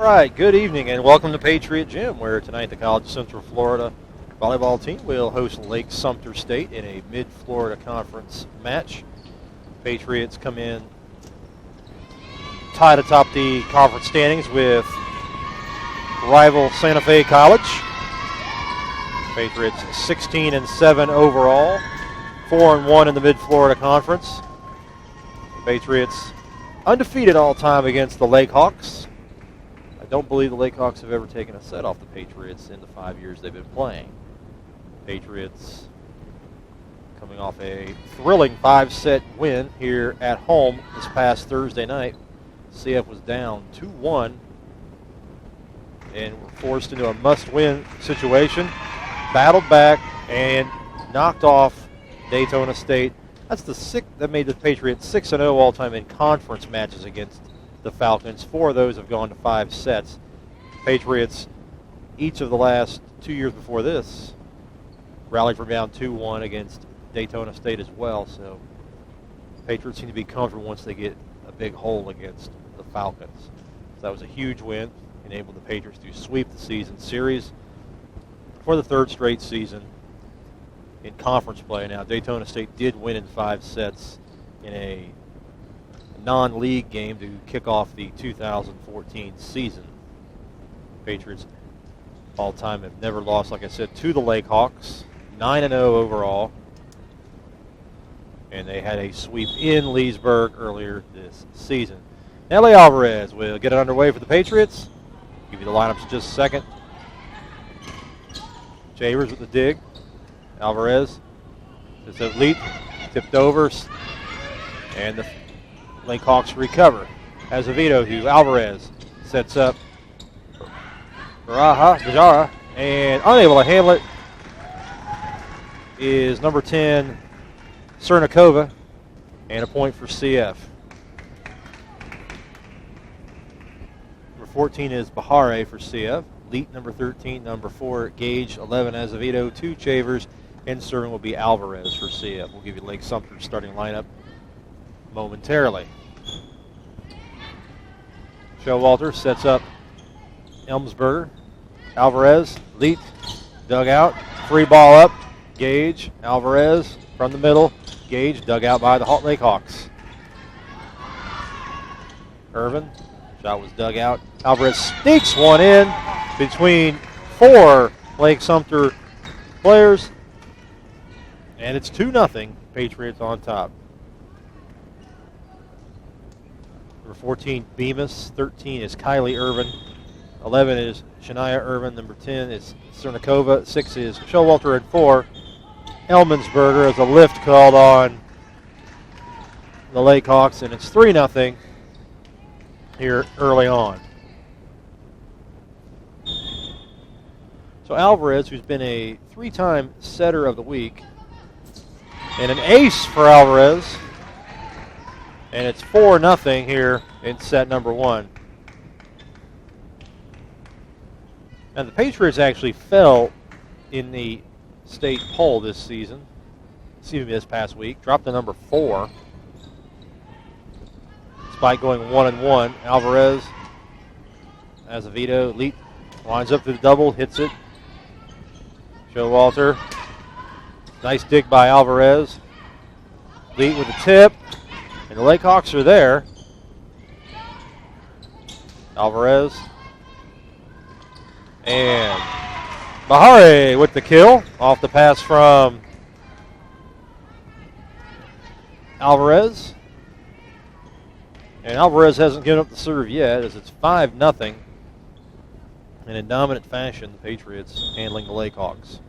All right, good evening and welcome to Patriot Gym, where tonight the College of Central Florida volleyball team will host Lake-Sumter State in a Mid-Florida Conference match. Patriots come in tied atop the conference standings with rival Santa Fe College. Patriots 16-7 overall, 4-1 in the Mid-Florida Conference. Patriots undefeated all time against the Lake Hawks. I don't believe the Lake Hawks have ever taken a set off the Patriots in the 5 years they've been playing. Patriots coming off a thrilling 5-set win here at home this past Thursday night. CF was down 2-1 and were forced into a must-win situation. Battled back and knocked off Daytona State. That's the sixth that made the Patriots 6-0 all-time in conference matches against the Falcons. 4 of those have gone to 5 sets. Patriots, each of the last 2 years before this, rallied from down 2-1 against Daytona State as well. So Patriots seem to be comfortable once they get a big hole against the Falcons. So that was a huge win, enabled the Patriots to sweep the season series for the 3rd straight season in conference play. Now, Daytona State did win in 5 sets in a non-league game to kick off the 2014 season. Patriots all-time have never lost, like I said, to the Lake Hawks. 9-0 overall. And they had a sweep in Leesburg earlier this season. Nelly Alvarez will get it underway for the Patriots. Give you the lineups in just a second. Chavers with the dig. Alvarez. It's a leap. Tipped over. And the Lake Hawks recover. Azevedo to Alvarez. Sets up Bajara. And unable to handle it is number 10, Cernikova. And a point for CF. Number 14 is Bahare for CF. Leet, number 13. Number 4, Gage. 11, Azevedo. 2, Chavers. And serving will be Alvarez for CF. We'll give you Lake-Sumter's starting lineup momentarily. Showalter sets up Elmsberger. Alvarez, Leet, dug out. Free ball up. Gage, Alvarez from the middle. Gage dug out by the Lake Hawks. Irvin, shot was dug out. Alvarez sneaks one in between 4 Lake-Sumter players. And it's 2-0, Patriots on top. Number 14, Bemis. 13 is Kylie Irvin. 11 is Shania Irvin. Number 10 is Cernikova. 6 is Showalter. And 4, Elmensberger, as a lift called on the Lake Hawks. And it's 3-0 here early on. So Alvarez, who's been a 3-time setter of the week, and an ace for Alvarez. And it's 4-0 here in set number 1. And the Patriots actually fell in the state poll this season. This past week. Dropped to number 4. Despite going 1-1. Alvarez, Azevedo, Leet lines up to the double, hits it. Showalter. Nice dig by Alvarez. Leet with a tip. And the Lake Hawks are there. Alvarez. And Bahare with the kill. Off the pass from Alvarez. And Alvarez hasn't given up the serve yet, as it's 5-0. And in dominant fashion, the Patriots handling the Lake Hawks.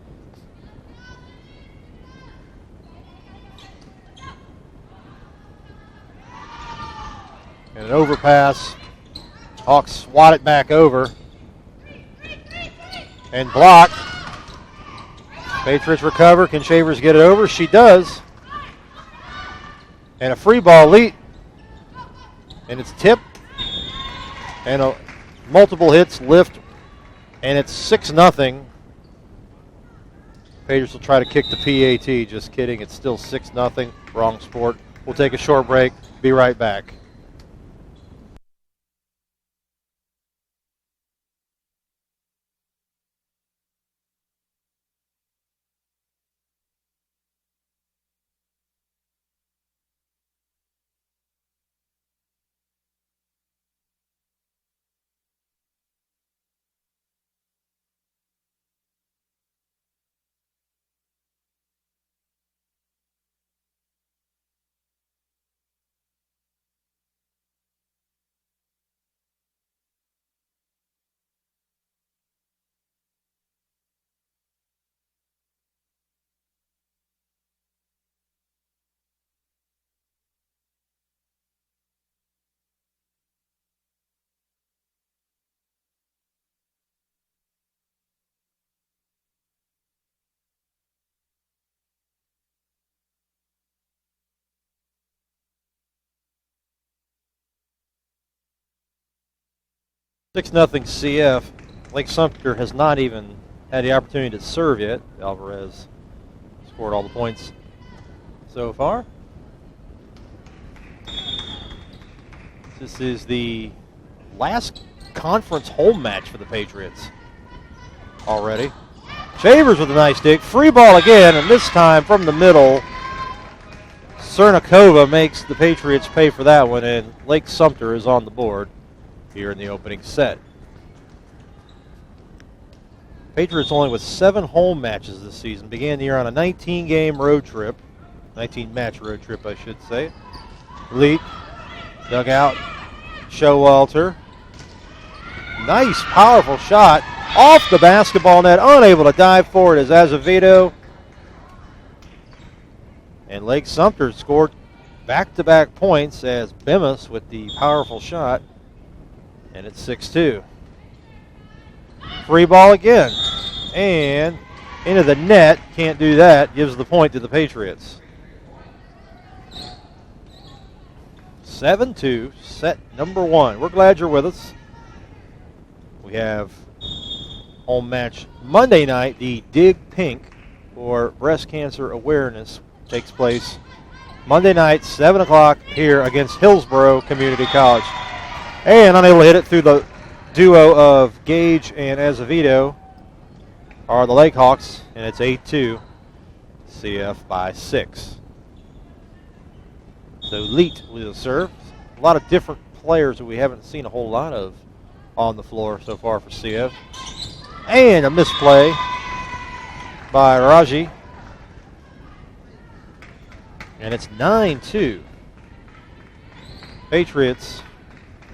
And an overpass. Hawks swat it back over. And blocked. Patriots recover. Can Shavers get it over? She does. And a free ball lead. And it's tipped. And multiple hits, lift. And it's 6-0. Patriots will try to kick the PAT. Just kidding. It's still 6-0. Wrong sport. We'll take a short break. Be right back. 6-0 CF. Lake-Sumter has not even had the opportunity to serve yet. Alvarez scored all the points so far. This is the last conference home match for the Patriots already. Shavers with a nice dig. Free ball again, and this time from the middle. Cernikova makes the Patriots pay for that one, and Lake-Sumter is on the board here in the opening set. Patriots only with 7 home matches this season. Began the year on a 19-game road trip. 19-match road trip, I should say. Leak, dug out, Showalter. Nice, powerful shot. Off the basketball net, unable to dive for it is Azevedo. And Lake-Sumter scored back-to-back points as Bemis with the powerful shot. And it's 6-2. Free ball again. And into the net. Can't do that. Gives the point to the Patriots. 7-2, set number 1. We're glad you're with us. We have home match Monday night. The Dig Pink for breast cancer awareness takes place Monday night, 7 o'clock here against Hillsborough Community College. And unable to hit it through the duo of Gage and Azevedo are the Lakehawks, and it's 8-2, CF by 6. So Leet will serve. A lot of different players that we haven't seen a whole lot of on the floor so far for CF. And a misplay by Raji. And it's 9-2. Patriots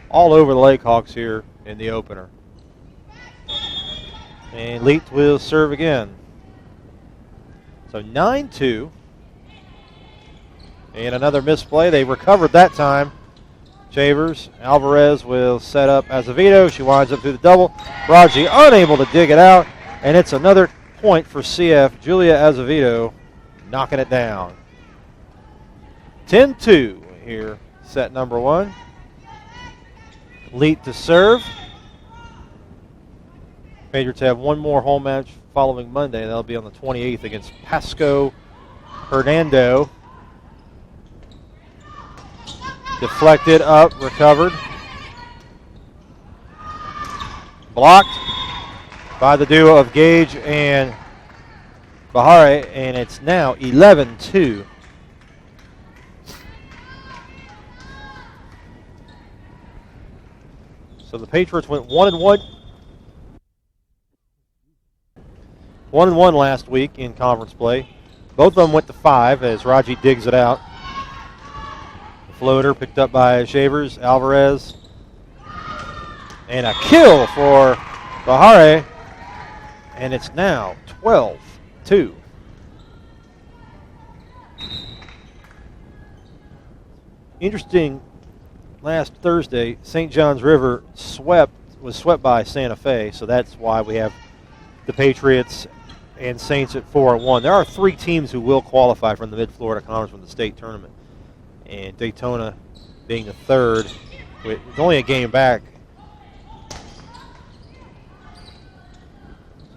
all over the Lakehawks here in the opener. And Leet will serve again. So 9-2. And another misplay. They recovered that time. Shavers. Alvarez will set up Azevedo. She winds up through the double. Raji unable to dig it out. And it's another point for CF. Julia Azevedo knocking it down. 10-2 here, set number 1. Leet to serve. Patriots have one more home match following Monday. That'll be on the 28th against Pasco Hernando. Deflected up, recovered. Blocked by the duo of Gage and Bahare, and it's now 11-2. So the Patriots went 1-1. 1-1 last week in conference play. Both of them went to 5 as Raji digs it out. The floater picked up by Shavers, Alvarez. And a kill for Bahare. And it's now 12-2. Interesting. Last Thursday, St. John's River was swept by Santa Fe, so that's why we have the Patriots and Saints at 4-1. There are 3 teams who will qualify from the Mid-Florida Conference from the state tournament, and Daytona being the 3rd, with only a game back.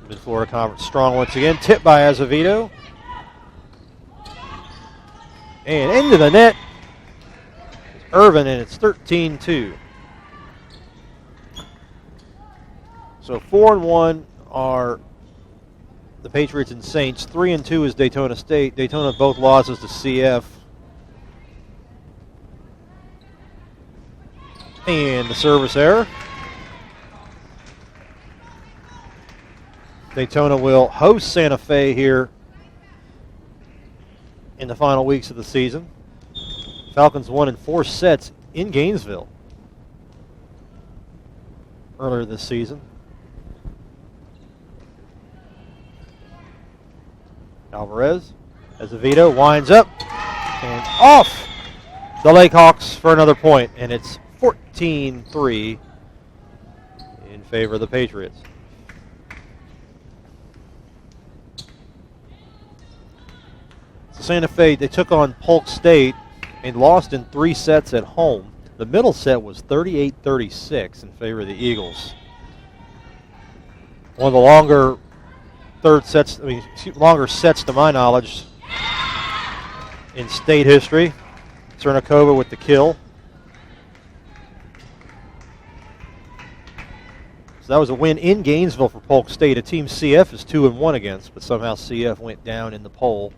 Mid-Florida Conference strong once again, tipped by Azevedo, and into the net. Irvin, and it's 13-2. So 4-1 are the Patriots and Saints. 3-2 is Daytona State. Daytona both losses to CF. And the service error. Daytona will host Santa Fe here in the final weeks of the season. Falcons won in 4 sets in Gainesville earlier this season. Alvarez, Azevedo winds up and off the Lakehawks for another point, and it's 14-3 in favor of the Patriots. So Santa Fe, they took on Polk State and lost in 3 sets at home. The middle set was 38-36 in favor of the Eagles. One of the longer longer sets to my knowledge in state history. Cernikova with the kill. So that was a win in Gainesville for Polk State, a team CF is 2-1 against, but somehow CF went down in the poll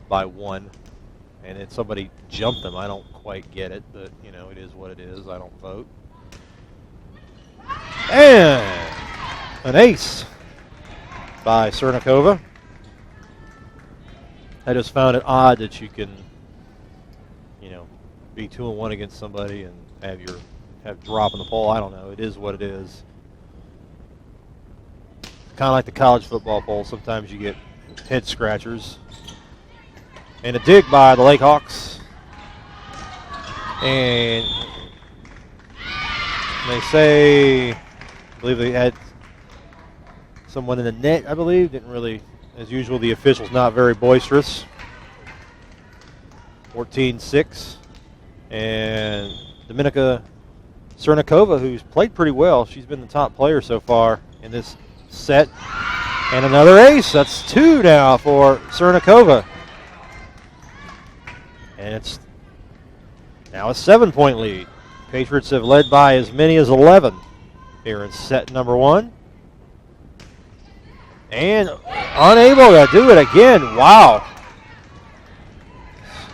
by 1. And then somebody jumped them. I don't quite get it, but, you know, it is what it is. I don't vote. And an ace by Cernikova. I just found it odd that you can, you know, be 2-1 against somebody and have drop in the poll. I don't know. It is what it is. Kind of like the college football poll. Sometimes you get head scratchers. And a dig by the Lakehawks. And they say, I believe they had someone in the net, I believe. Didn't really, as usual, the officials not very boisterous. 14-6. And Dominika Cernikova, who's played pretty well. She's been the top player so far in this set. And another ace. That's 2 now for Cernikova. And it's now a 7-point lead. Patriots have led by as many as 11 here in set number 1. And unable to do it again. Wow.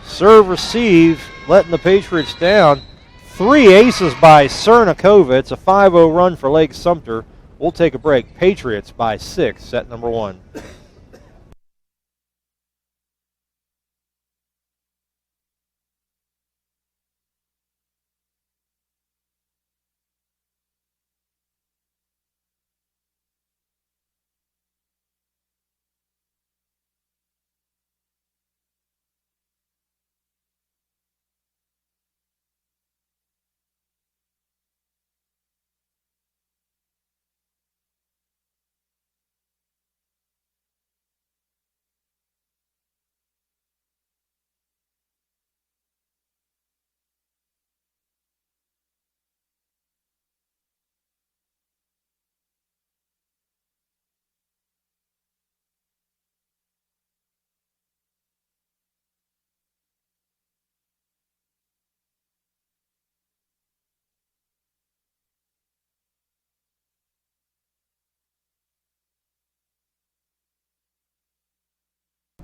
Serve, receive, letting the Patriots down. 3 aces by Cernikova. It's a 5-0 run for Lake-Sumter. We'll take a break. Patriots by 6, set number 1.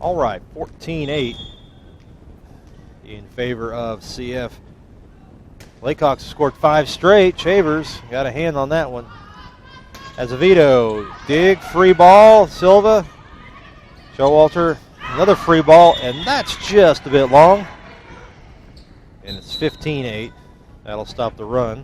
All right, 14-8 in favor of CF. Laycox scored 5 straight. Chavers got a hand on that one. Azevedo, dig, free ball. Silva, Showalter, another free ball, and that's just a bit long. And it's 15-8. That'll stop the run.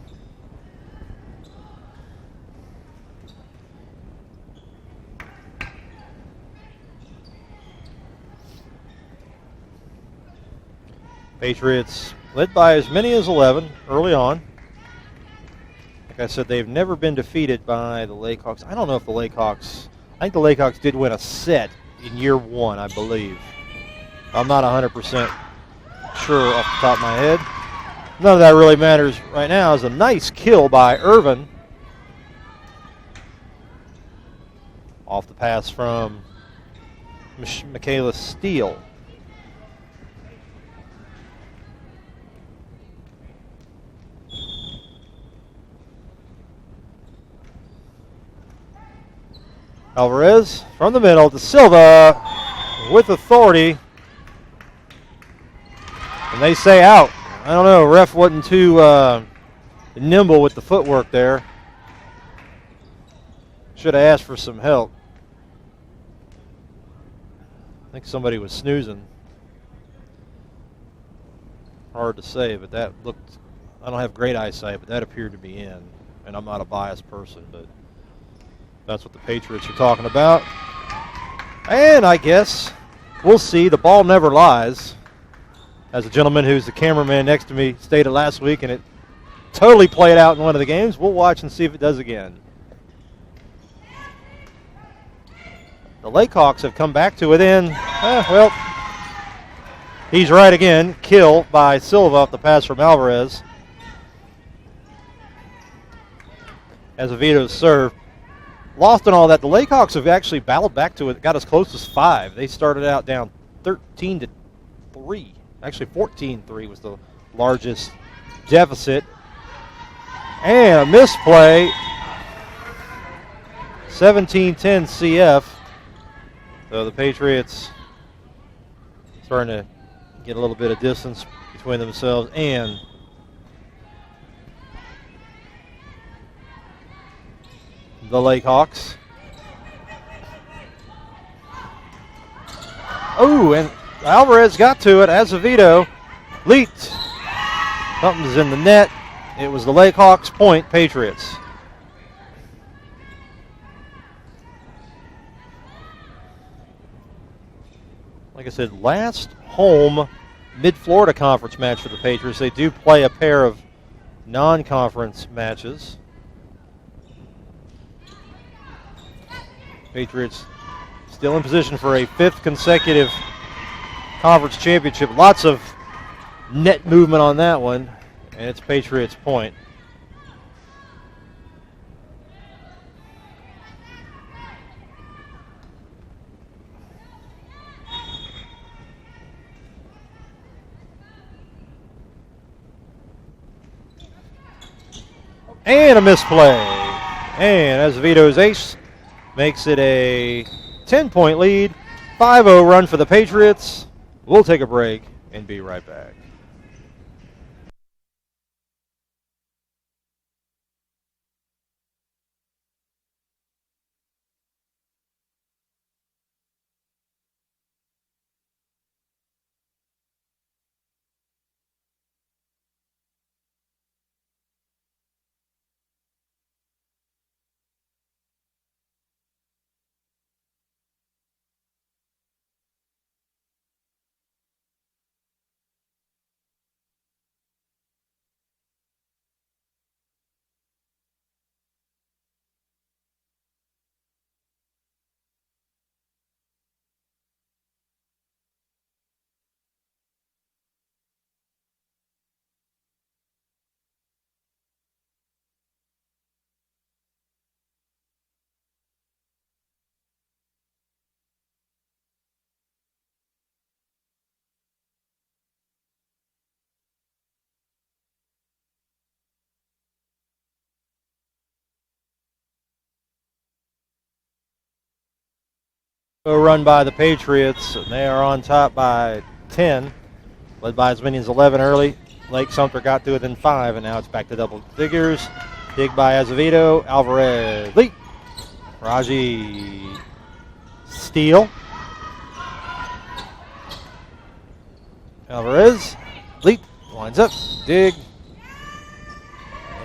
Patriots led by as many as 11 early on. Like I said, they've never been defeated by the Lakehawks. I don't know if the Lakehawks, I think the Lakehawks did win a set in year 1, I believe. I'm not 100% sure off the top of my head. None of that really matters right now. It's a nice kill by Irvin. Off the pass from Michaela Steele. Alvarez from the middle to Silva with authority. And they say out. I don't know, ref wasn't too nimble with the footwork there. Should have asked for some help. I think somebody was snoozing. Hard to say, but that looked, I don't have great eyesight, but that appeared to be in. And I'm not a biased person, but that's what the Patriots are talking about. And I guess we'll see. The ball never lies. As a gentleman who's the cameraman next to me stated last week, and it totally played out in one of the games. We'll watch and see if it does again. The Lakehawks have come back to within, well, he's right again. Kill by Silva off the pass from Alvarez. Azevedo's serve. Lost in all that. The Lakehawks have actually battled back to it, got as close as 5. They started out down 13-3. Actually, 14-3 was the largest deficit. And a misplay. 17-10 CF. So the Patriots starting to get a little bit of distance between themselves and the Lakehawks. Oh, and Alvarez got to it. Azevedo leaked. Something's in the net. It was the Lakehawks point, Patriots. Like I said, last home Mid-Florida Conference match for the Patriots. They do play a pair of non-conference matches. Patriots still in position for a 5th consecutive conference championship. Lots of net movement on that one, and it's Patriots point. And a misplay. And Azevedo's ace makes it a 10-point lead. 5-0 run for the Patriots. We'll take a break and be right back. A run by the Patriots, and they are on top by 10, led by as many as 11 early. Lake-Sumter got to it in 5, and now it's back to double figures. Dig by Azevedo, Alvarez, leap. Raji, steal. Alvarez, leap, winds up, dig.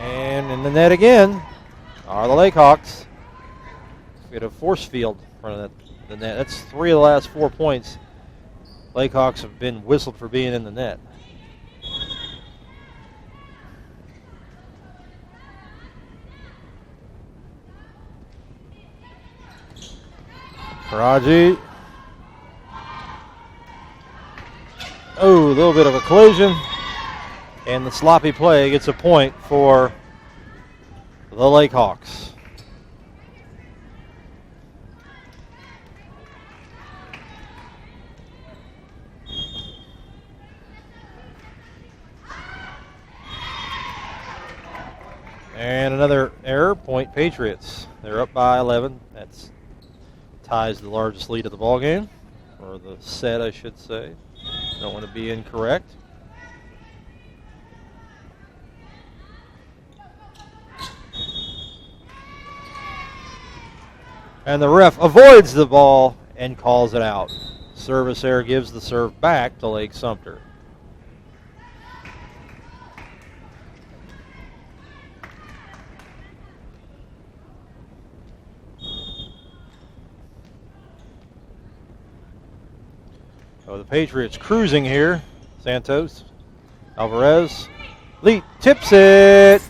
And in the net again are the Lakehawks. We had a force field in front of the net. That's 3 of the last 4 points. Lakehawks have been whistled for being in the net. Karaji. Oh, a little bit of a collision. And the sloppy play gets a point for the Lakehawks. And another error, point Patriots. They're up by 11. That's ties the largest lead of the ball game, or the set, I should say. Don't want to be incorrect. And the ref avoids the ball and calls it out. Service error gives the serve back to Lake-Sumter. Oh, the Patriots cruising here. Santos, Alvarez, leap, tips it,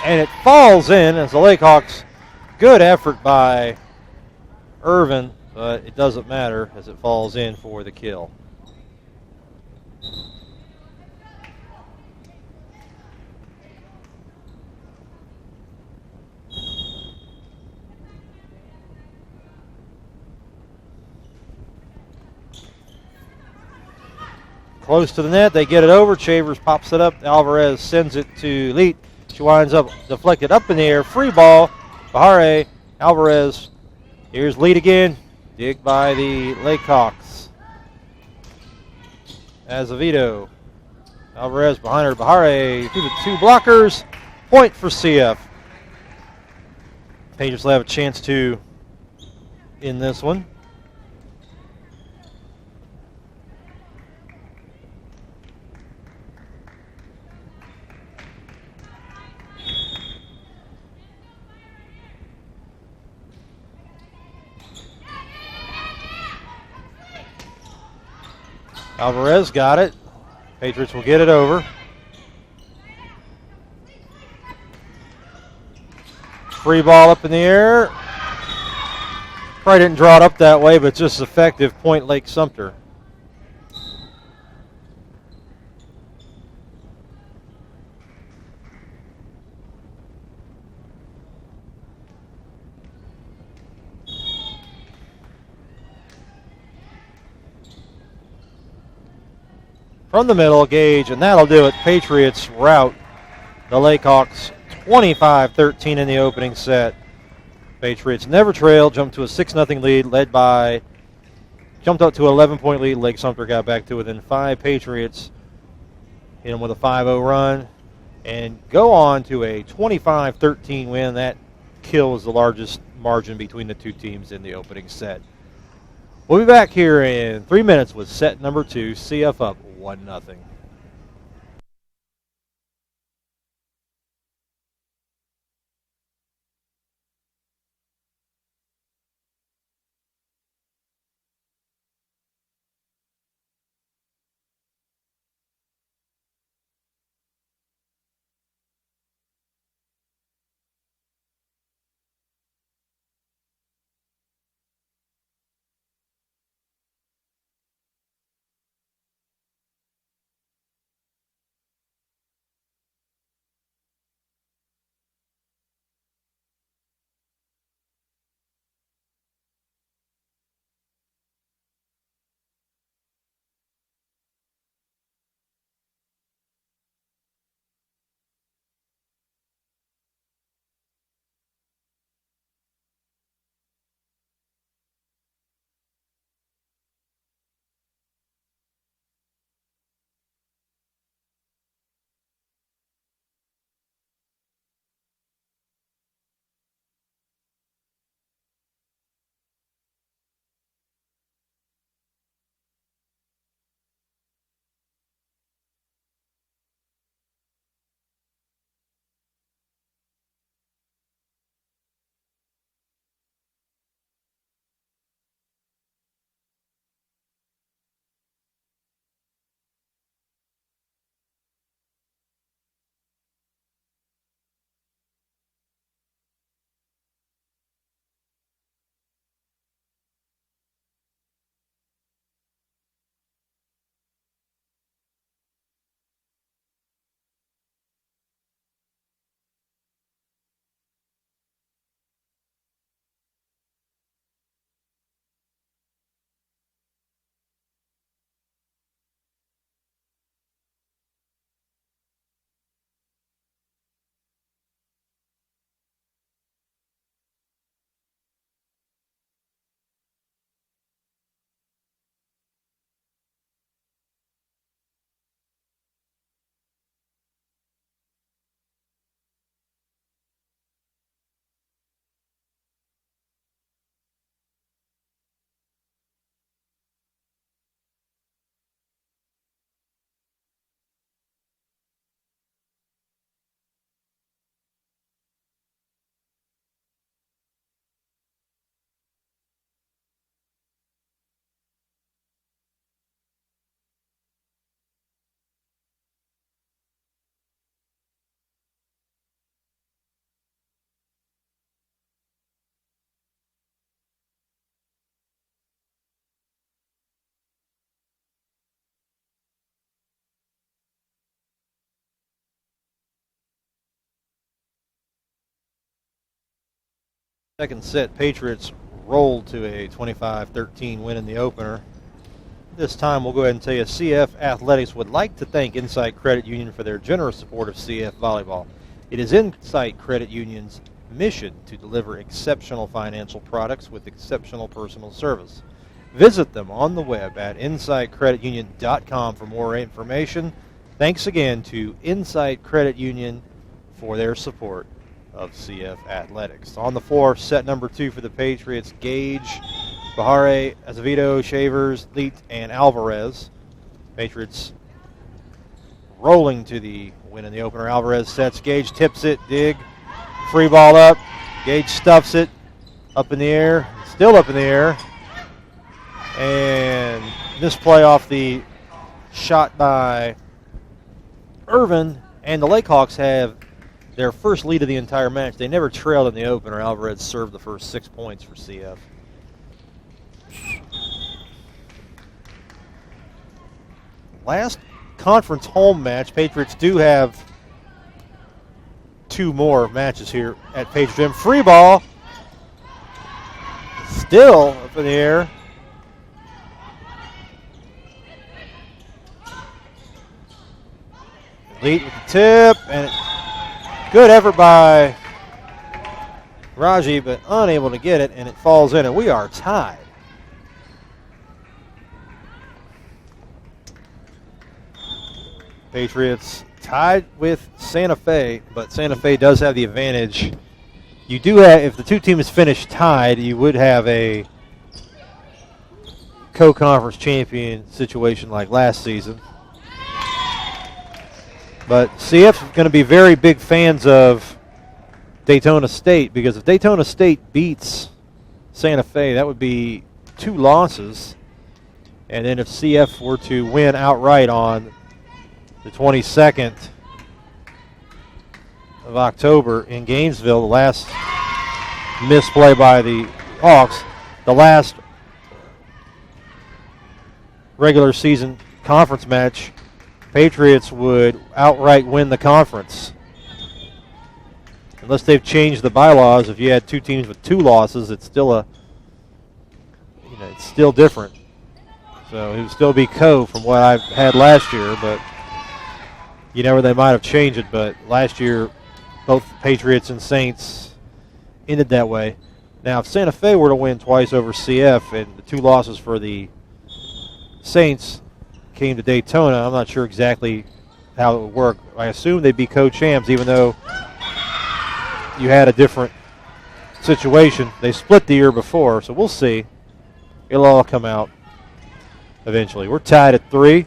and it falls in as the Lakehawks. Good effort by Irvin, but it doesn't matter as it falls in for the kill. close to the net. They get it over. Chavers pops it up. Alvarez sends it to Leet. She winds up deflected up in the air. Free ball. Bahare. Alvarez. Here's Leet again. Dig by the Laycocks. Azevedo. Alvarez behind her. Bahare through the two blockers. Point for CF. Patriots will have a chance to in this one. Alvarez got it. Patriots will get it over. Free ball up in the air. Probably didn't draw it up that way, but just effective. Point Lake-Sumter. From the middle, Gage, and that'll do it. Patriots rout the Layhawks 25-13 in the opening set. Patriots never trailed, jumped to a 6-0 lead, jumped up to an 11-point lead. Lake-Sumter got back to within 5. Patriots hit them with a 5-0 run and go on to a 25-13 win. That kills the largest margin between the two teams in the opening set. We'll be back here in 3 minutes with set number 2, CF up 1-0. Second set, Patriots rolled to a 25-13 win in the opener. This time we'll go ahead and tell you CF Athletics would like to thank Insight Credit Union for their generous support of CF Volleyball. It is Insight Credit Union's mission to deliver exceptional financial products with exceptional personal service. Visit them on the web at insightcreditunion.com for more information. Thanks again to Insight Credit Union for their support of CF Athletics. On the floor, set number 2 for the Patriots, Gage, Bahare, Azevedo, Shavers, Leet, and Alvarez. Patriots rolling to the win in the opener. Alvarez sets, Gage tips it, dig, free ball up. Gage stuffs it, up in the air, still up in the air. And misplay off the shot by Irvin, and the Lakehawks have their first lead of the entire match. They never trailed in the opener. Alvarez served the first 6 points for CF. Last conference home match. Patriots do have 2 more matches here at Patriot Gym. Free ball. Still up in the air. Lead with the tip, and good effort by Raji, but unable to get it, and it falls in, and we are tied. Patriots tied with Santa Fe, but Santa Fe does have the advantage. You do have, if the 2 teams finish tied, you would have a co-conference champion situation like last season. But CF's going to be very big fans of Daytona State, because if Daytona State beats Santa Fe, that would be 2 losses. And then if CF were to win outright on the 22nd of October in Gainesville, the last misplay by the Hawks, the last regular season conference match, Patriots would outright win the conference. Unless they've changed the bylaws, if you had 2 teams with 2 losses, it's still it's still different. So it would still be co from what I had last year, but they might have changed it. But last year, both Patriots and Saints ended that way. Now, if Santa Fe were to win twice over CF and the 2 losses for the Saints came to Daytona, I'm not sure exactly how it would work. I assume they'd be co-champs, even though you had a different situation. They split the year before, so we'll see. It'll all come out eventually. We're tied at 3.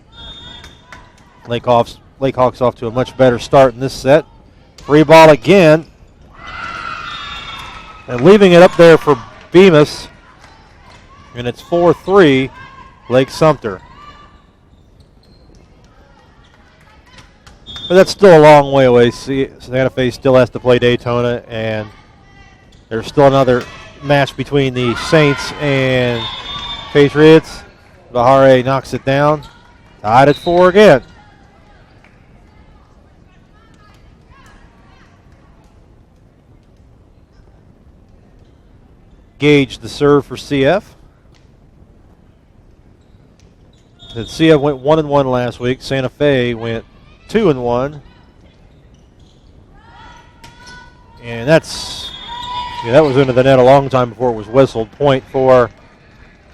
Lakehawks off to a much better start in this set. Free ball again. And leaving it up there for Bemis. And it's 4-3, Lake-Sumter. But that's still a long way away. Santa Fe still has to play Daytona, and there's still another match between the Saints and Patriots. Bahare knocks it down. Tied at 4 again. Gage the serve for CF. And CF went 1-1 last week. Santa Fe went 2-1. And that was into the net a long time before it was whistled. Point for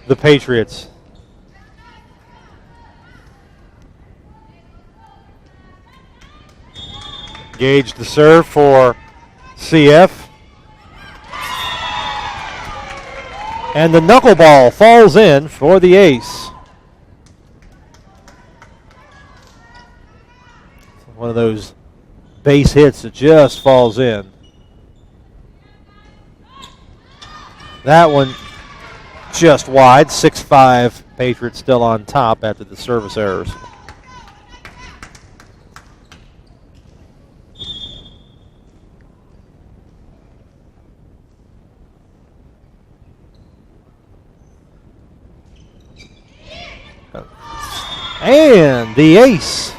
the Patriots. Gage the serve for CF. And the knuckleball falls in for the ace. One of those base hits that just falls in. That one just wide. 6-5. Patriots still on top after the service errors. And the ace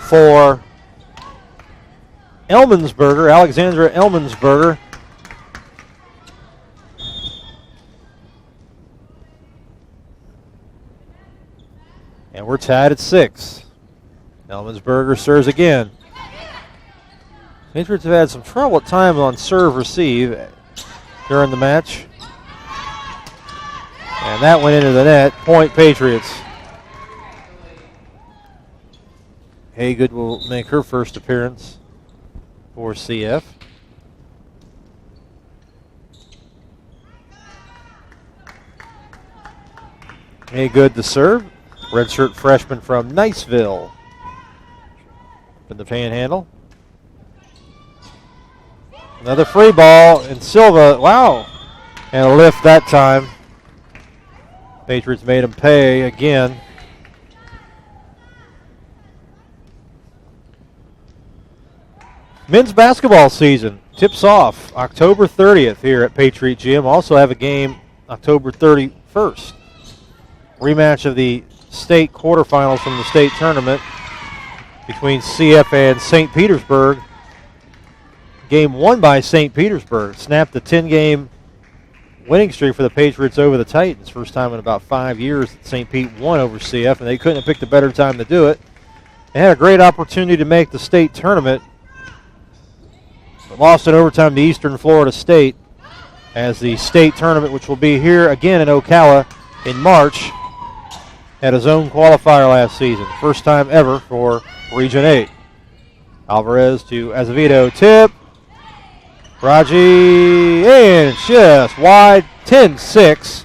for Elmensberger, Alexandra Elmensberger. tied at 6. Ellensberger serves again. Patriots have had some trouble at times on serve receive during the match. And that went into the net. Point Patriots. Haygood will make her first appearance for CF. Haygood to serve. Redshirt freshman from Niceville. In the panhandle. Another free ball, and Silva, wow, and a lift that time. Patriots made him pay again. Men's basketball season tips off October 30th here at Patriot Gym. Also have a game October 31st. Rematch of the state quarterfinals from the state tournament between CF and St. Petersburg. Game won by St. Petersburg. Snapped the 10-game winning streak for the Patriots over the Titans. First time in about 5 years that St. Pete won over CF, and they couldn't have picked a better time to do it. They had a great opportunity to make the state tournament, but lost in overtime to Eastern Florida State, as the state tournament, which will be here again in Ocala in March, had his own qualifier last season. First time ever for Region 8. Alvarez to Azevedo, tip. Raji, and just wide, 10-6,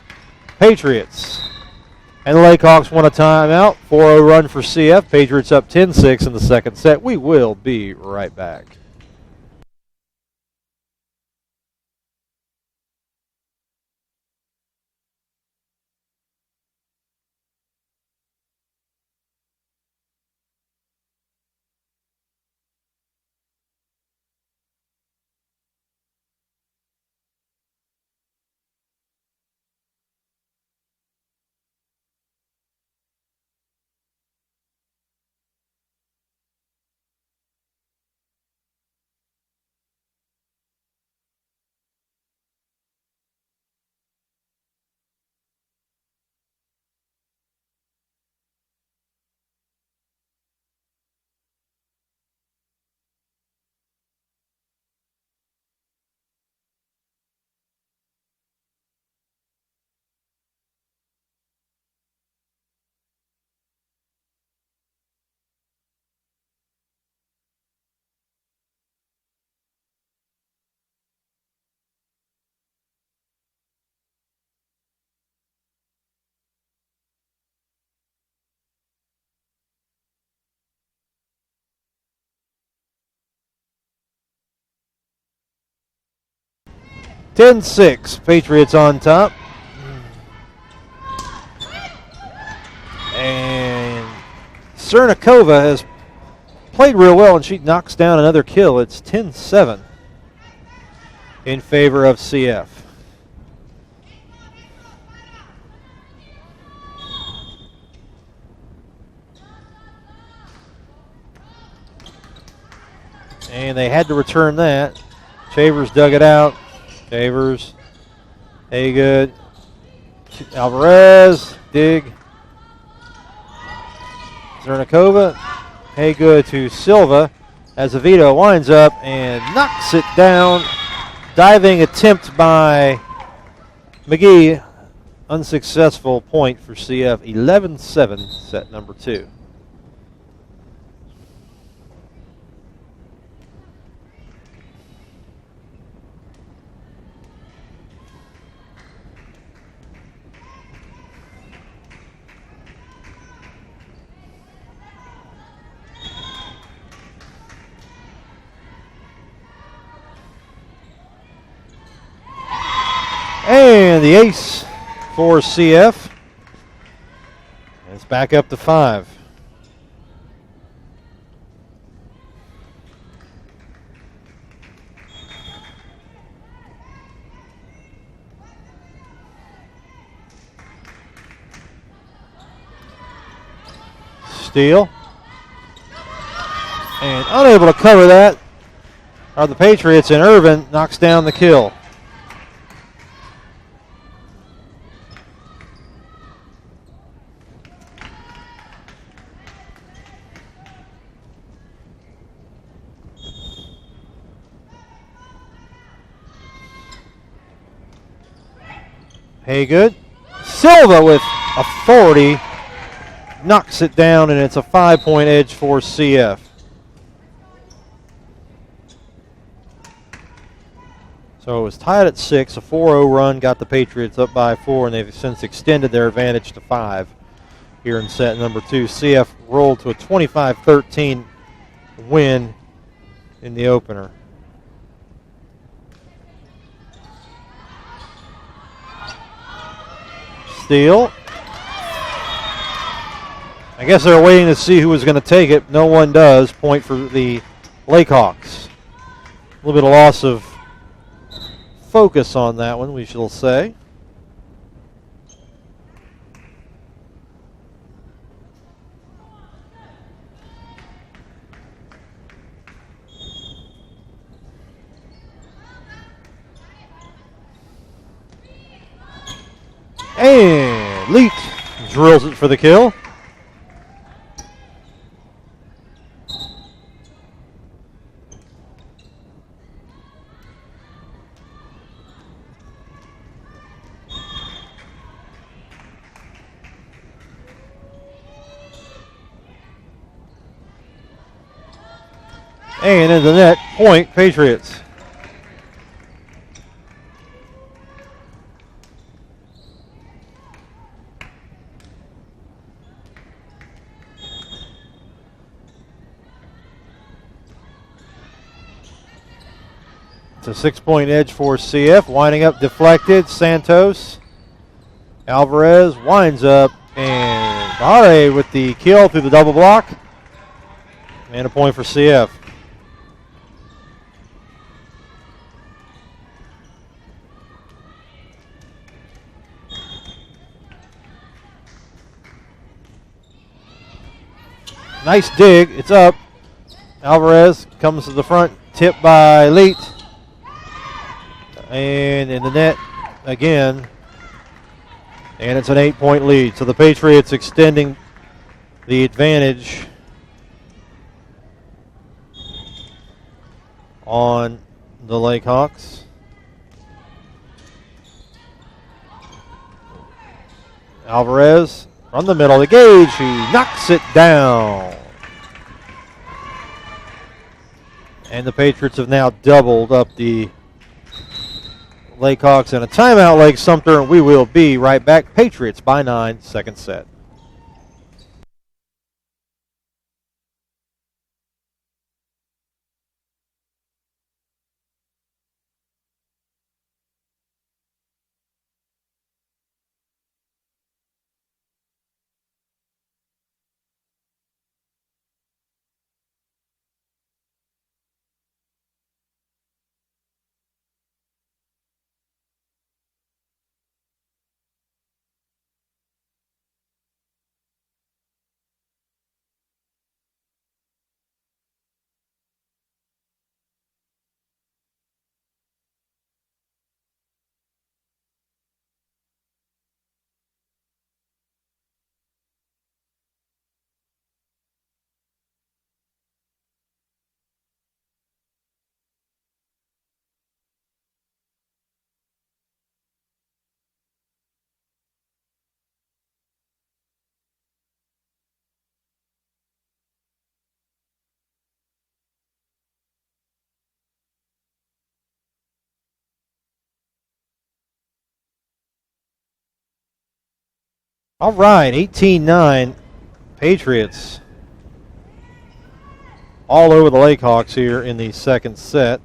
Patriots. And the Lakehawks won a timeout, 4-0 run for CF. Patriots up 10-6 in the second set. We will be right back. (10-6), Patriots on top. And Cernikova has played real well, and she knocks down another kill. It's 10-7 in favor of CF. And they had to return that. Chavers dug it out. Chavers, Haygood, Alvarez, dig. Cernikova, Haygood to Silva. Azevedo winds up and knocks it down. Diving attempt by McGee. Unsuccessful point for CF. 11-7, set number 2. And the ace for CF. It's back up to 5. Steal. And unable to cover that are the Patriots, and Irvin knocks down the kill. Haygood. Silva with authority knocks it down, and it's a 5-point edge for CF. So it was tied at 6. A 4-0 run got the Patriots up by 4, and they've since extended their advantage to 5 here in set number 2. CF rolled to a 25-13 win in the opener. Steal. I guess they're waiting to see who was going to take it. No one does. Point for the Lakehawks. A little bit of loss of focus on that one, we shall say. And Leet drills it for the kill. And in the net, point, Patriots. It's a 6-point edge for CF. Winding up deflected. Santos. Alvarez winds up, and Bahare with the kill through the double block. And a point for CF. Nice dig. It's up. Alvarez comes to the front. Tipped by Leet. And in the net again. And it's an 8-point lead. So the Patriots extending the advantage on the Lakehawks. Alvarez from the middle of the gauge, who knocks it down. And the Patriots have now doubled up the Lakehawks in a timeout, Lake-Sumter, and we will be right back. Patriots by 9, second set. All right, 18-9, Patriots all over the Lakehawks here in the second set.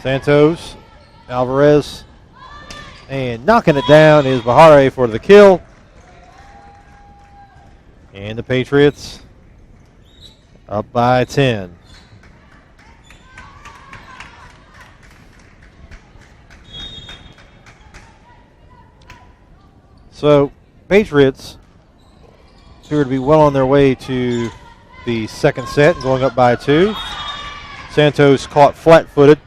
Santos, Alvarez, and knocking it down is Bahare for the kill. And the Patriots up by 10. So, Patriots appear to be well on their way to the second set, going up by 2. Santos caught flat-footed,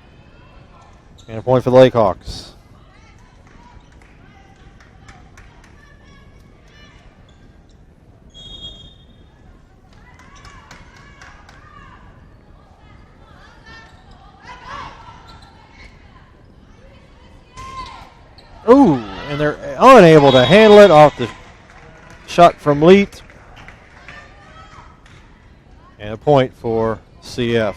and a point for the Lakehawks. Ooh, and they're unable to handle it off the shot from Leet. And a point for CF.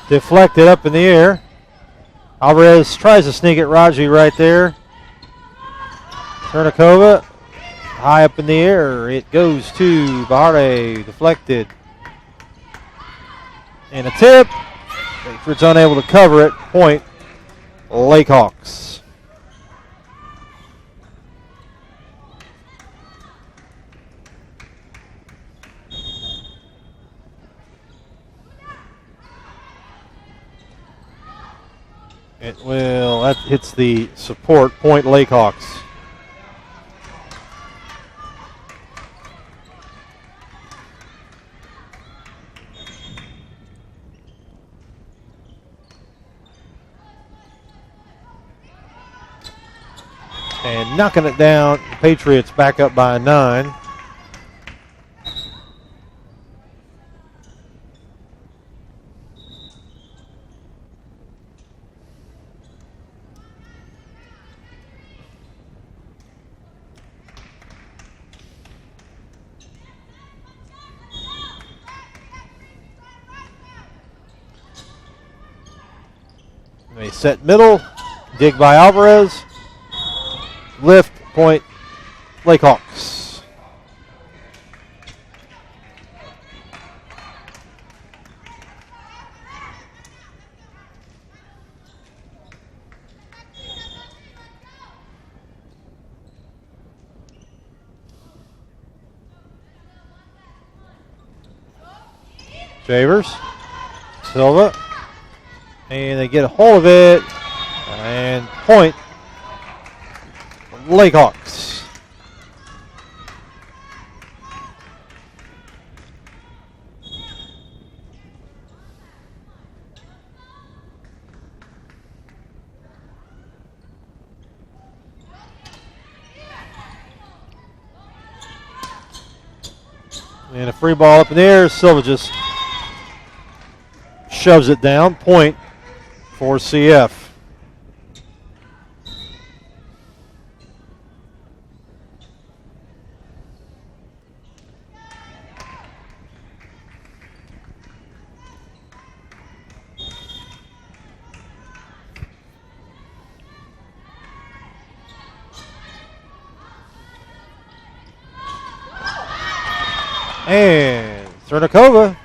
Deflected up in the air. Alvarez tries to sneak it. Raji right there. Cernikova high up in the air. It goes to Bahare. Deflected. And a tip. Patriots unable to cover it. Point, Lakehawks. That hits the support. Point, Lakehawks. And knocking it down, Patriots back up by 9. They set middle, dig by Alvarez. Lift, point, Lakehawks. Shavers, Silva, and they get a hold of it, and point, Lakehawks. And a free ball up in the air. Silva just shoves it down. Point for CF. And Cernikova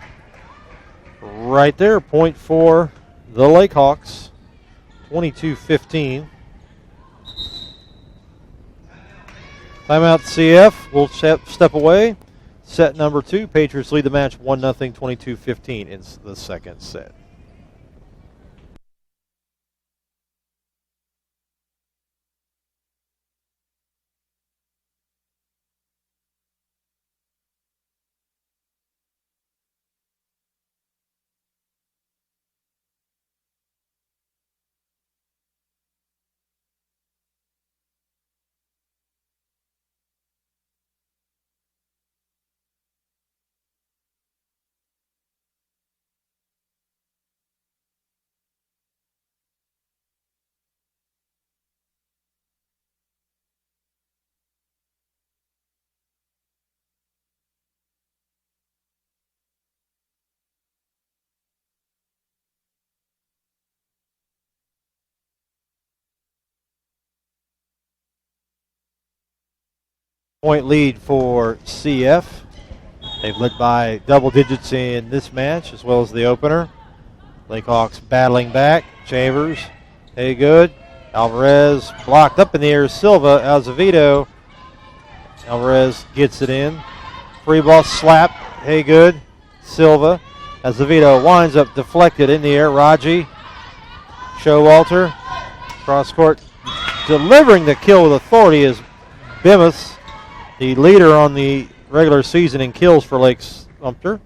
right there, point for the Lakehawks, 22-15. Timeout CF, we'll step away. Set number 2, Patriots lead the match 1-0, 22-15 in the second set. Point lead for CF. They've led by double digits in this match as well as the opener. Lakehawks battling back. Chambers, hey good. Alvarez blocked up in the air. Silva, Azevedo. Alvarez gets it in. Free ball slap. Hey good. Silva. Azevedo winds up deflected in the air. Raji. Showalter. Cross court. Delivering the kill with authority is Bemis, the leader on the regular season in kills for Lake-Sumter.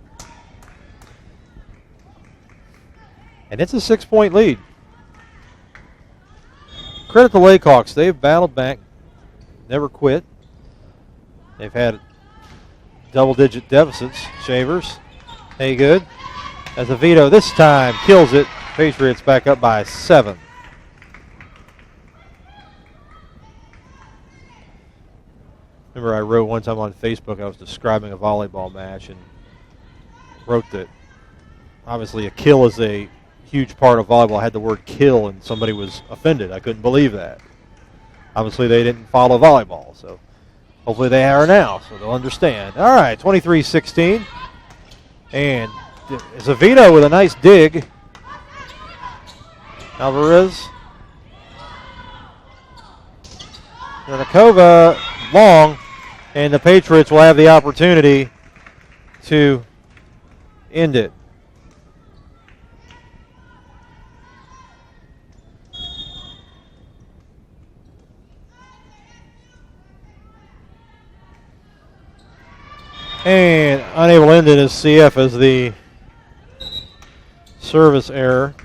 And it's a 6-point lead. credit the Lakehawks. They've battled back, never quit. They've had double-digit deficits. Shavers, hey, good. Azevedo this time kills it. Patriots back up by 7. Remember I wrote one time on Facebook, I was describing a volleyball match and wrote that obviously a kill is a huge part of volleyball. I had the word kill and somebody was offended. I couldn't believe that. Obviously they didn't follow volleyball, so hopefully they are now, so they'll understand. All right, 23-16. And Azevedo with a nice dig. Alvarez. Renakova long, and the Patriots will have the opportunity to end it. And unable to end it is CF as the service error.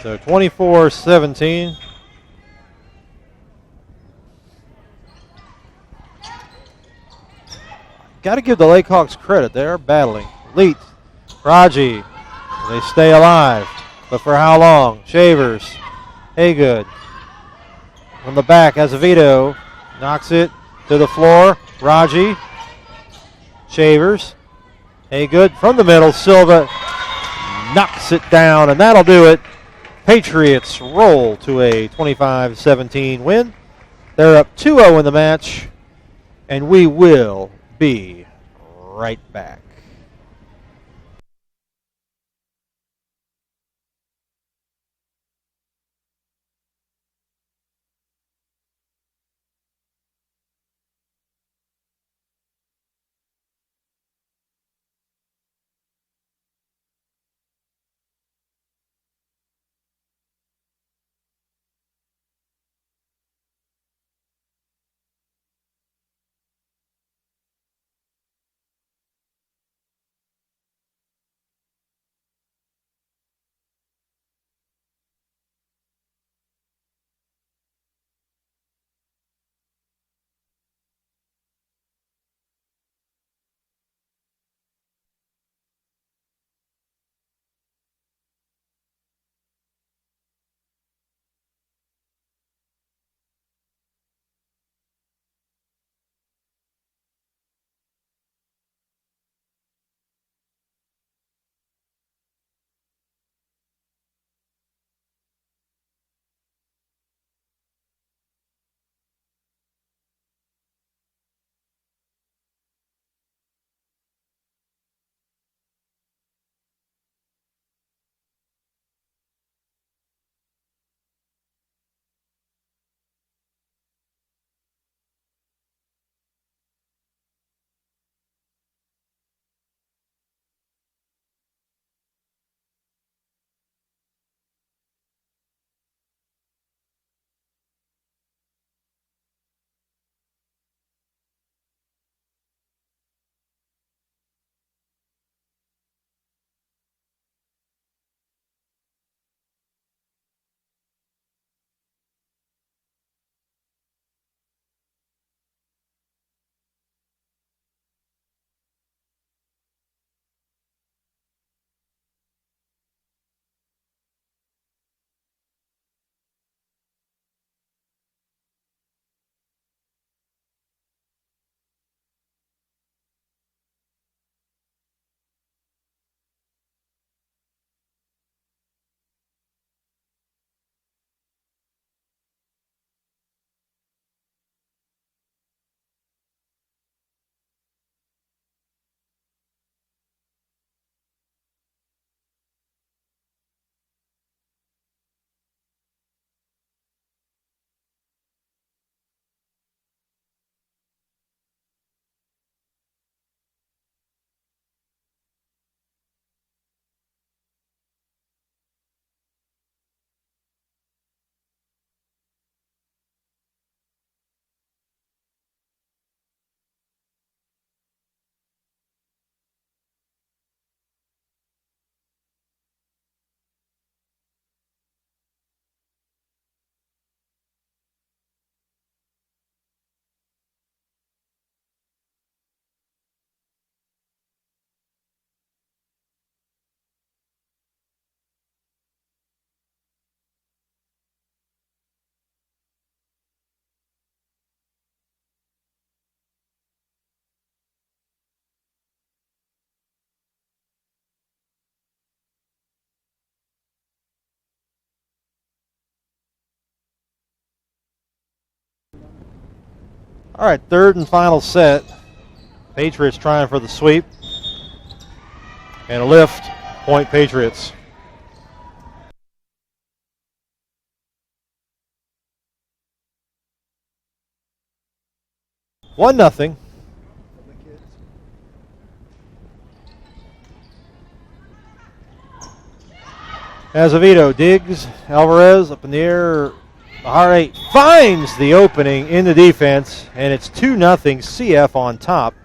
So 24-17. Got to give the Lakehawks credit. They are battling. Leet, Raji, they stay alive. But for how long? Shavers, Haygood. From the back, Azevedo knocks it to the floor. Raji, Shavers, Haygood from the middle. Silva knocks it down, and that'll do it. Patriots roll to a 25-17 win. They're up 2-0 in the match, and we will be right back. All right, third and final set. Patriots trying for the sweep. And a lift, point Patriots. One nothing. Azevedo digs. Alvarez up in the air. Bahare finds the opening in the defense, and it's 2-0 CF on top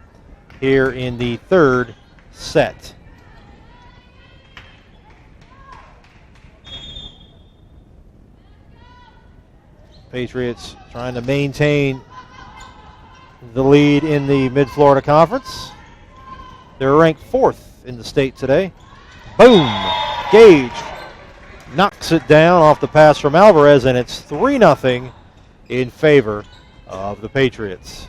here in the third set. Patriots trying to maintain the lead in the Mid-Florida Conference. They're ranked 4th in the state today. Boom! Gage knocks it down off the pass from Alvarez, and it's 3-0 in favor of the Patriots.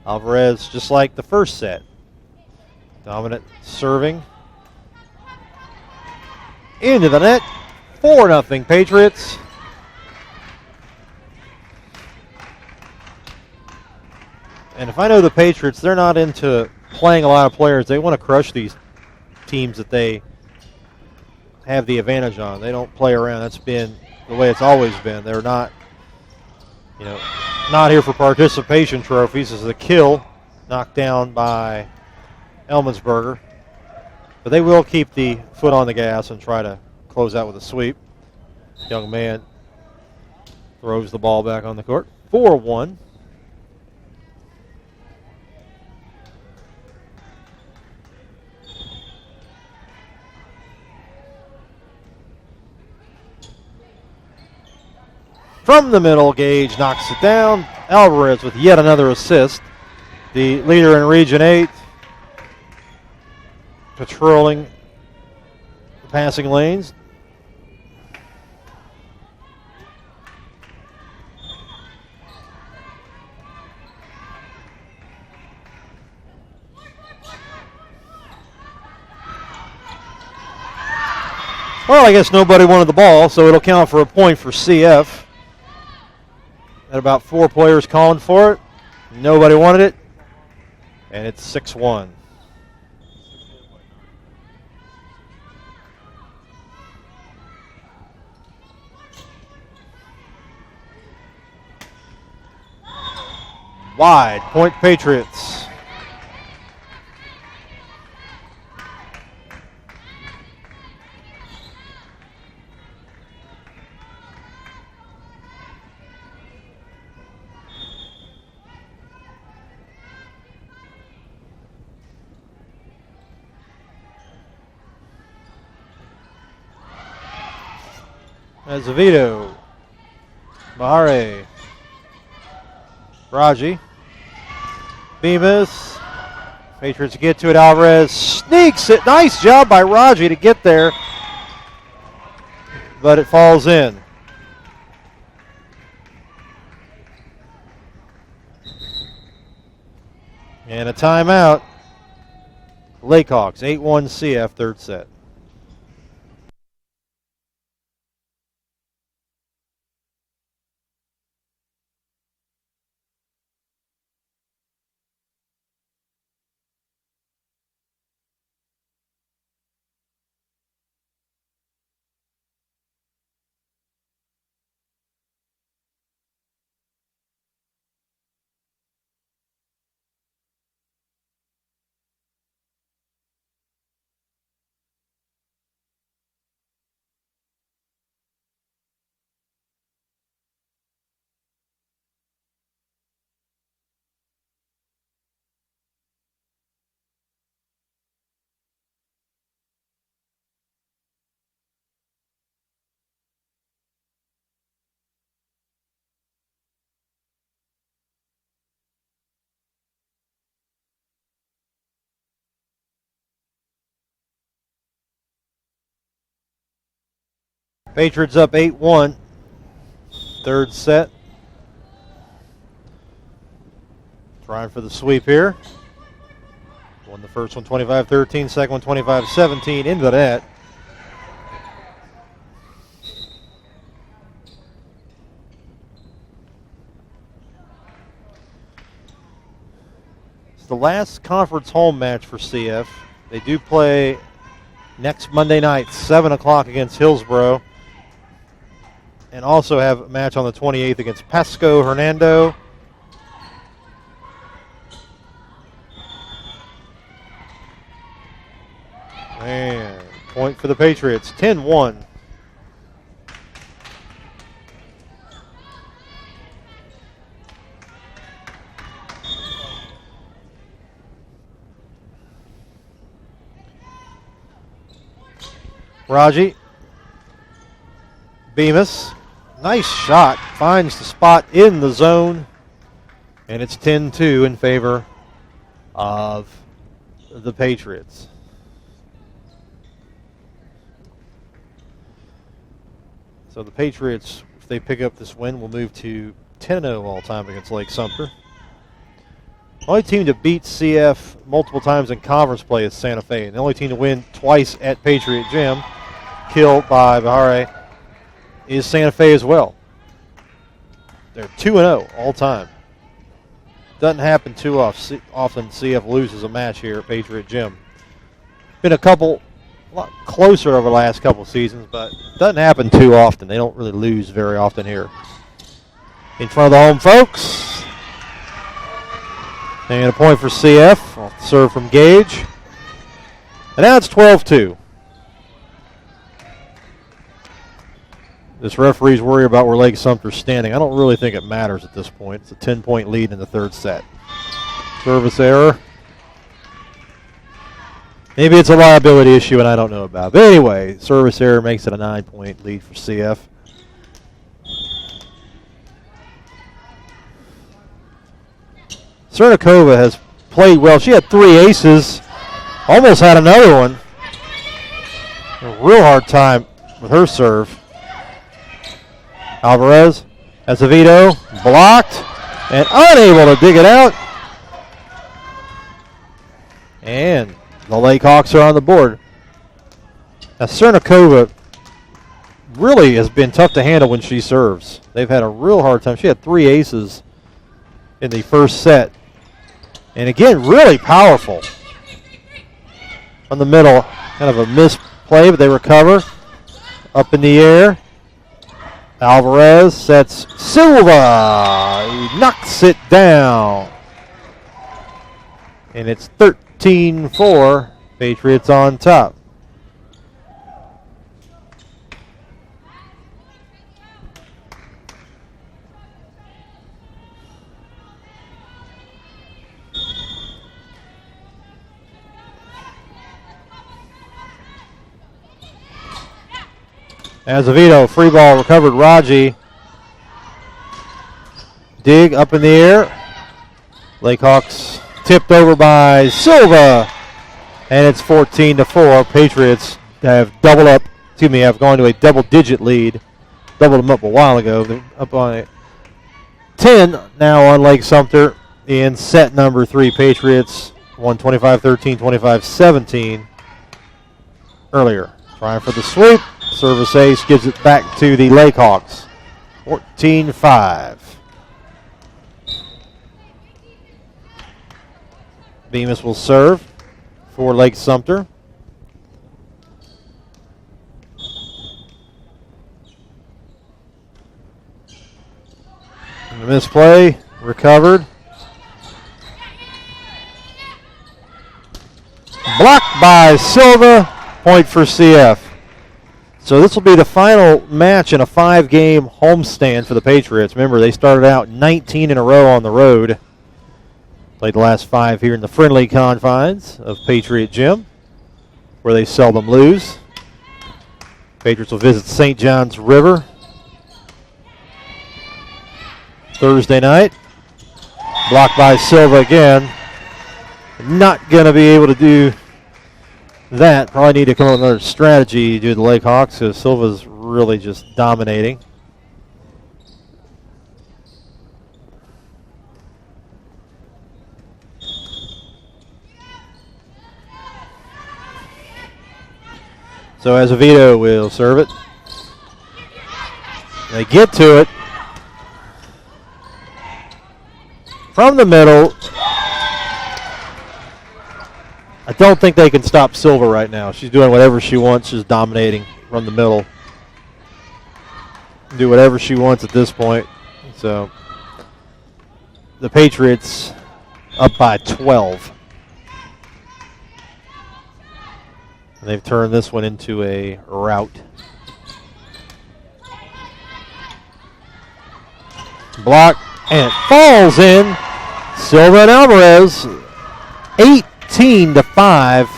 Alvarez, just like the first set, dominant serving. Into the net, 4-0 Patriots. And if I know the Patriots, they're not into playing a lot of players. They want to crush these teams that they have the advantage on. They don't play around. That's been the way it's always been. They're not, not here for participation trophies. This is a kill knocked down by Elmensberger. But they will keep the foot on the gas and try to close out with a sweep. Young man throws the ball back on the court. 4-1. From the middle, Gage knocks it down. Alvarez with yet another assist. The leader in Region 8, patrolling the passing lanes. Well, I guess nobody wanted the ball, so it'll count for a point for CF. Had about 4 players calling for it. Nobody wanted it. And it's 6-1. Wide, point Patriots. Azevedo, Bahare, Raji, Bemis. Patriots get to it. Alvarez sneaks it. Nice job by Raji to get there, but it falls in. And a timeout. Lakehawks, 8-1 CF, third set. Patriots up 8-1, third set. Trying for the sweep here. Won the first one 25-13, second one 25-17 into the net. It's the last conference home match for CF. They do play next Monday night, 7 o'clock against Hillsboro. And also have a match on the 28th against Pasco Hernando. And point for the Patriots, 10-1. Raji. Bemis. Nice shot. Finds the spot in the zone. And it's 10-2 in favor of the Patriots. So the Patriots, if they pick up this win, will move to 10-0 all-time against Lake-Sumter. Only team to beat CF multiple times in conference play is Santa Fe. And the only team to win twice at Patriot Gym, killed by Bahare, is Santa Fe as well. They're 2-0 all-time. Doesn't happen too often CF loses a match here at Patriot Gym. Been a lot closer over the last couple seasons, but doesn't happen too often. They don't really lose very often here. In front of the home folks. And a point for CF. Off the serve from Gage. And now it's 12-2. This referee's worried about where Lake-Sumter's standing. I don't really think it matters at this point. It's a 10-point lead in the third set. Service error. Maybe it's a liability issue and I don't know about it. But anyway, service error makes it a 9-point lead for CF. Cernikova has played well. She had 3 aces. Almost had another one. A real hard time with her serve. Alvarez, Azevedo, blocked and unable to dig it out. And the Lake Hawks are on the board. Now, Cernikova really has been tough to handle when she serves. They've had a real hard time. She had 3 aces in the first set. And again, really powerful. On the middle, kind of a misplay, but they recover. Up in the air. Alvarez sets Silva. He knocks it down. And it's 13-4. Patriots on top. Azevedo, free ball, recovered Raji. Dig up in the air. Lakehawks tipped over by Silva. And it's 14-4. Patriots have have gone to a double-digit lead. Doubled them up a while ago. They're up on 10 now on Lake-Sumter in set number 3. Patriots won 25-13, 25-17 earlier. Trying for the sweep. Service ace gives it back to the Lakehawks. 14-5. Bemis will serve for Lake-Sumter. And the misplay, recovered. Blocked by Silva, point for CF. So this will be the final match in a 5-game homestand for the Patriots. Remember, they started out 19 in a row on the road. Played the last 5 here in the friendly confines of Patriot Gym, where they seldom lose. Patriots will visit St. John's River Thursday night. Blocked by Silva again. Not going to be able to do that. Probably need to come up with another strategy to do the Lake Hawks, because Silva's really just dominating. So Azevedo will serve it. They get to it from the middle. I don't think they can stop Silva right now. She's doing whatever she wants. She's dominating from the middle. Do whatever she wants at this point. So the Patriots up by 12. And they've turned this one into a rout. Block, and it falls in. Silva and Alvarez, 18-5.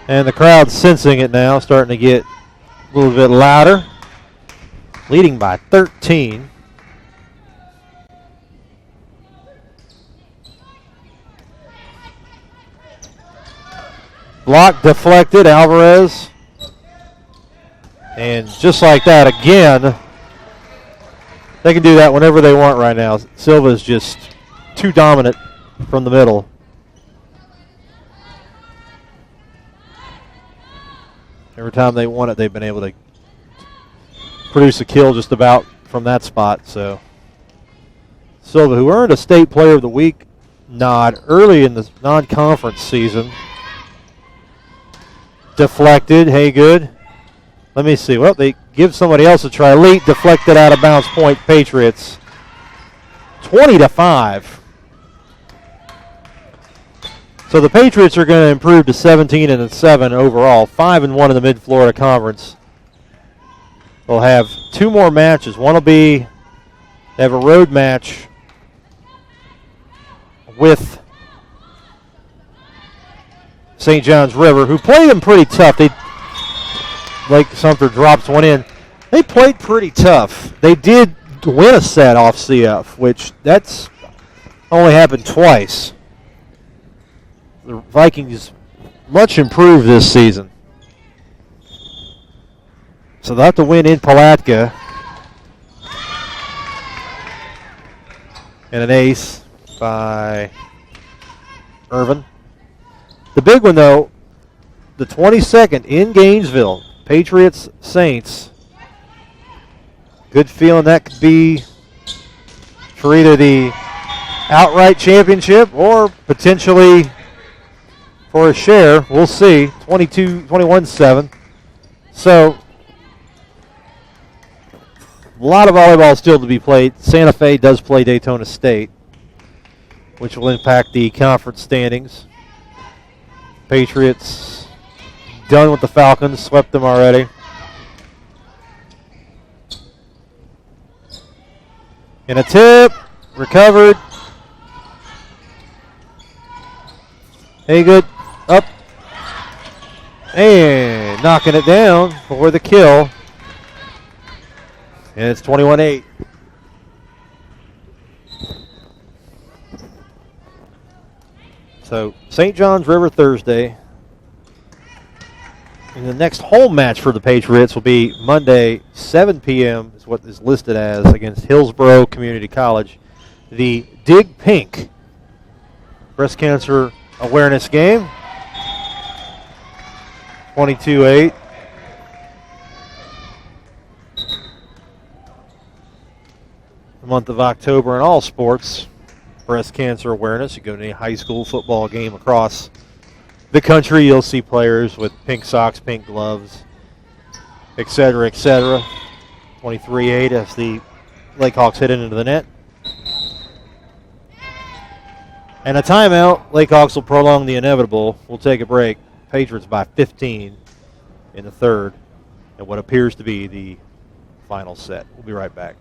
And the crowd's sensing it now, starting to get a little bit louder. Leading by 13. Block deflected, Alvarez. And just like that, again, they can do that whenever they want right now. Silva's just too dominant from the middle. Every time they want it, they've been able to produce a kill just about from that spot. So Silva, who earned a State Player of the Week nod early in the non-conference season, deflected. Haygood. Let me see. Well, they give somebody else a try. Elite deflected out of bounds. Point Patriots. 20-5. So the Patriots are going to improve to 17-7 overall. 5-1 in the Mid-Florida Conference. They'll have two more matches. One will be, they have a road match with St. John's River, who played them pretty tough. Lake-Sumter drops one in. They played pretty tough. They did win a set off CF, which that's only happened twice. The Vikings much improved this season. So they'll have to win in Palatka. And an ace by Irvin. The big one, though, the 22nd in Gainesville, Patriots Saints. Good feeling that could be for either the outright championship or potentially for a share. We'll see. 21-7. So a lot of volleyball still to be played. Santa Fe does play Daytona State, which will impact the conference standings. Patriots done with the Falcons, swept them already. And a tip, recovered. Haygood up and knocking it down for the kill. And it's 21-8. So St. John's River Thursday. And the next home match for the Patriots will be Monday, 7 p.m. is what is listed as, against Hillsborough Community College. The Dig Pink breast cancer awareness game. 22-8. The month of October in all sports. Breast cancer awareness. You go to any high school football game across the country, you'll see players with pink socks, pink gloves, et cetera, et cetera. 23-8 as the Lakehawks hit it into the net. And a timeout. Lakehawks will prolong the inevitable. We'll take a break. Patriots by 15 in the third, and what appears to be the final set. We'll be right back.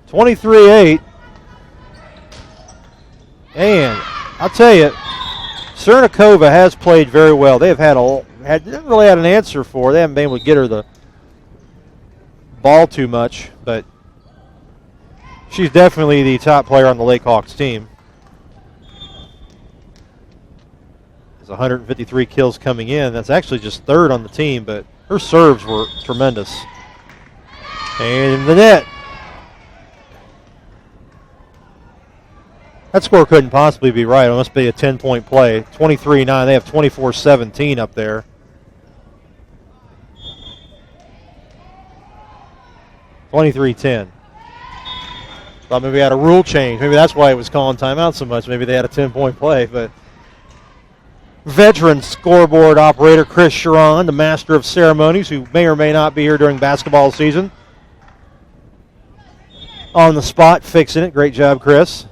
23-8. And I'll tell you, Cernikova has played very well. They've didn't really had an answer for her. They haven't been able to get her the ball too much, but she's definitely the top player on the Lake Hawks team. There's 153 kills coming in. That's actually just third on the team, but her serves were tremendous. And in the net. That score couldn't possibly be right. It must be a 10-point play. 23-9. They have 24-17 up there. (23-10). Thought maybe they had a rule change. Maybe that's why it was calling timeout so much. Maybe they had a 10-point play. But veteran scoreboard operator Chris Sharon, the master of ceremonies, who may or may not be here during basketball season, on the spot fixing it. Great job, Chris.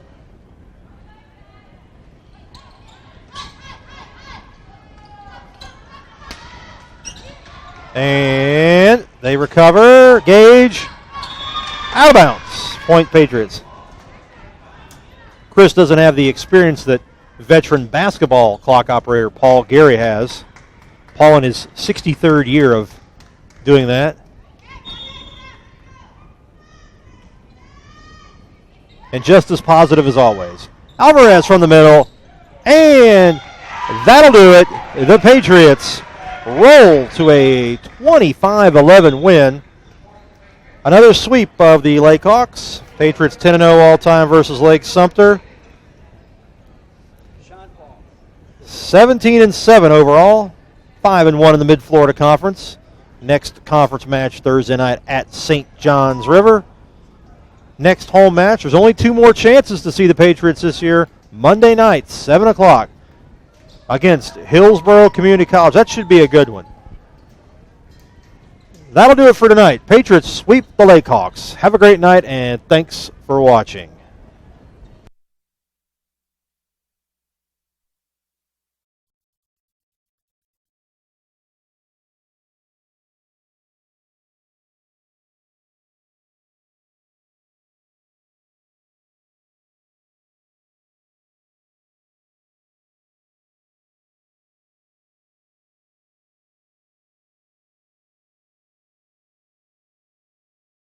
And they recover. Gage. Out of bounds. Point Patriots. Chris doesn't have the experience that veteran basketball clock operator Paul Gary has. Paul in his 63rd year of doing that. And just as positive as always. Alvarez from the middle. And that'll do it. The Patriots roll to a 25-11 win. Another sweep of the Lake Hawks. Patriots 10-0 all-time versus Lake-Sumter. 17-7 overall. 5-1 in the Mid-Florida Conference. Next conference match Thursday night at St. John's River. Next home match. There's only 2 more chances to see the Patriots this year. Monday night, 7 o'clock. Against Hillsborough Community College. That should be a good one. That'll do it for tonight. Patriots sweep the Lake Hawks. Have a great night, and thanks for watching.